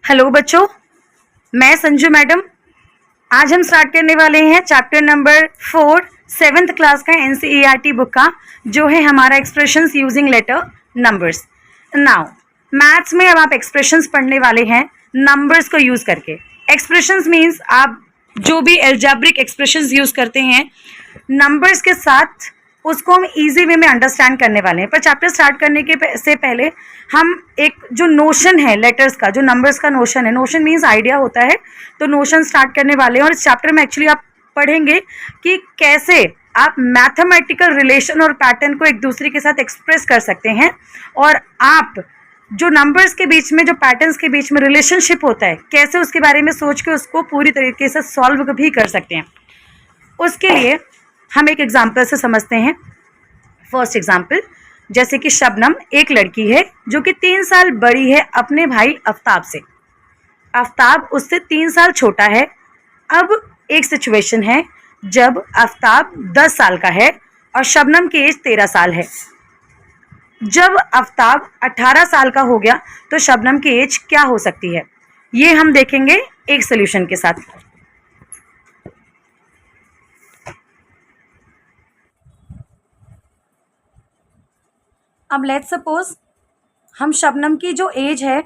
Hello बच्चों, मैं Sanju madam. आज हम स्टार्ट करने वाले हैं चैप्टर नंबर 4 7th क्लास का NCERT बुक का, जो है हमारा expressions using letter numbers. Now maths में अब आप एक्सप्रेशंस पढ़ने वाले हैं नंबर्स को यूज़ करके। एक्सप्रेशंस मीन्स आप जो भी एल्जेब्रिक एक्सप्रेशंस यूज़ करते हैं नंबर्स के साथ, उसको हम इजी वे में अंडरस्टैंड करने वाले हैं। पर चैप्टर स्टार्ट करने के से पहले हम एक जो नोशन है लेटर्स का, जो नंबर्स का नोशन है, नोशन मीन्स आइडिया होता है, तो नोशन स्टार्ट करने वाले हैं। और इस चैप्टर में एक्चुअली आप पढ़ेंगे कि कैसे आप मैथमेटिकल रिलेशन और पैटर्न को एक दूसरे के साथ एक्सप्रेस कर सकते हैं, और आप जो नंबर्स के बीच में, जो पैटर्न्स के बीच में रिलेशनशिप होता है, कैसे उसके बारे में सोच के उसको पूरी तरीके से सॉल्व भी कर सकते हैं। उसके लिए हम एक एग्जाम्पल से समझते हैं। फर्स्ट एग्जाम्पल, जैसे कि शबनम एक लड़की है जो कि 3 साल बड़ी है अपने भाई आफ्ताब से। आफ्ताब उससे 3 साल छोटा है। अब एक सिचुएशन है जब आफ्ताब 10 साल का है और शबनम की एज 13 साल है। जब आफ्ताब 18 साल का हो गया तो शबनम की एज क्या हो सकती है, ये हम देखेंगे एक सोल्यूशन के साथ। अब लेट्स सपोज हम शबनम की जो एज है,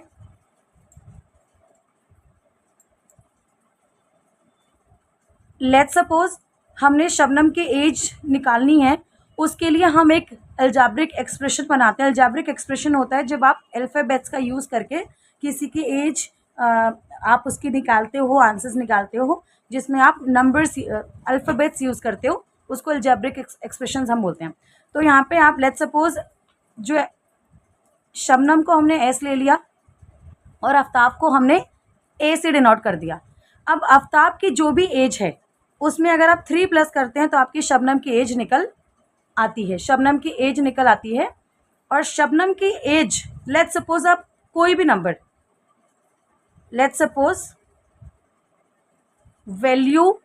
लेट्स सपोज हमने शबनम की एज निकालनी है। उसके लिए हम एक अलजेब्रिक एक्सप्रेशन बनाते हैं। अलजेब्रिक एक्सप्रेशन होता है जब आप अल्फ़ाबेट्स का यूज़ करके किसी की एज आप उसकी निकालते हो, आंसर्स निकालते हो, जिसमें आप नंबर्स अल्फ़ाबेट्स यूज़ करते हो, उसको अलजेब्रिक एक्सप्रेशंस हम बोलते हैं। तो यहाँ पे आप लेट्स सपोज जो शबनम को हमने एस ले लिया और आफ्ताब को हमने ए से डिनोट कर दिया। अब आफ्ताब की जो भी एज है उसमें अगर आप 3 प्लस करते हैं तो आपकी शबनम की एज निकल आती है। शबनम की एज निकल आती है। और शबनम की एज, लेट्स सपोज आप कोई भी number, let's suppose value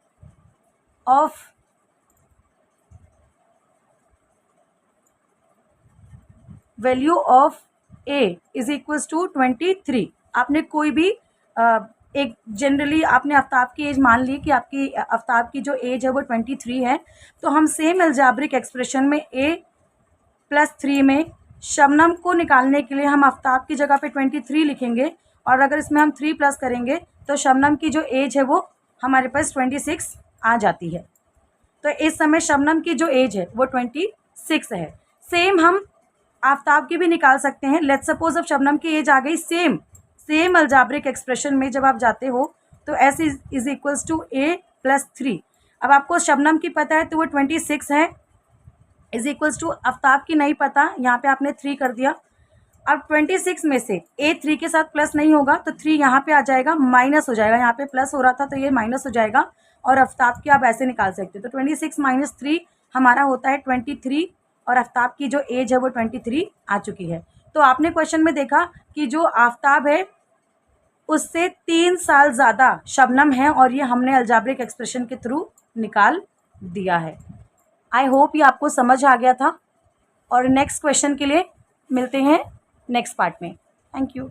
of A is equals to 23। आपने कोई भी एक जनरली आपने आफ्ताब की एज मान ली कि आपकी आफ्ताब की जो एज है वो 23 है, तो हम सेम अलजेब्रिक एक्सप्रेशन में a + 3 में शबनम को निकालने के लिए हम आफ्ताब की जगह पे 23 लिखेंगे, और अगर इसमें हम 3 प्लस करेंगे तो शबनम की जो एज है वो हमारे पास 26 आ जाती है। तो इस समय शबनम की जो एज है वो 26 है। सेम हम आफ्ताब की भी निकाल सकते हैं। लेट्स सपोज अब शबनम की एज आ गई, सेम अलजेब्रिक एक्सप्रेशन में जब आप जाते हो तो s is equals to a + 3। अब आपको शबनम की पता है तो वो 26 है, इज इक्वल्स टू आफ्ताब की नहीं पता, यहाँ पे आपने 3 कर दिया। अब 26 में से a 3 के साथ प्लस नहीं होगा तो 3 यहाँ पे आ जाएगा, माइनस हो जाएगा। यहाँ पे प्लस हो रहा था तो ये माइनस हो जाएगा, और आफ्ताब की आप ऐसे निकाल सकते हो। तो 26 - 3 हमारा होता है 23, और आफ्ताब की जो एज है वो 23 आ चुकी है। तो आपने क्वेश्चन में देखा कि जो आफ्ताब है उससे 3 साल ज़्यादा शबनम है, और ये हमने अलजेब्रिक एक्सप्रेशन के थ्रू निकाल दिया है। आई होप ये आपको समझ आ गया था, और नेक्स्ट क्वेश्चन के लिए मिलते हैं नेक्स्ट पार्ट में। Thank you.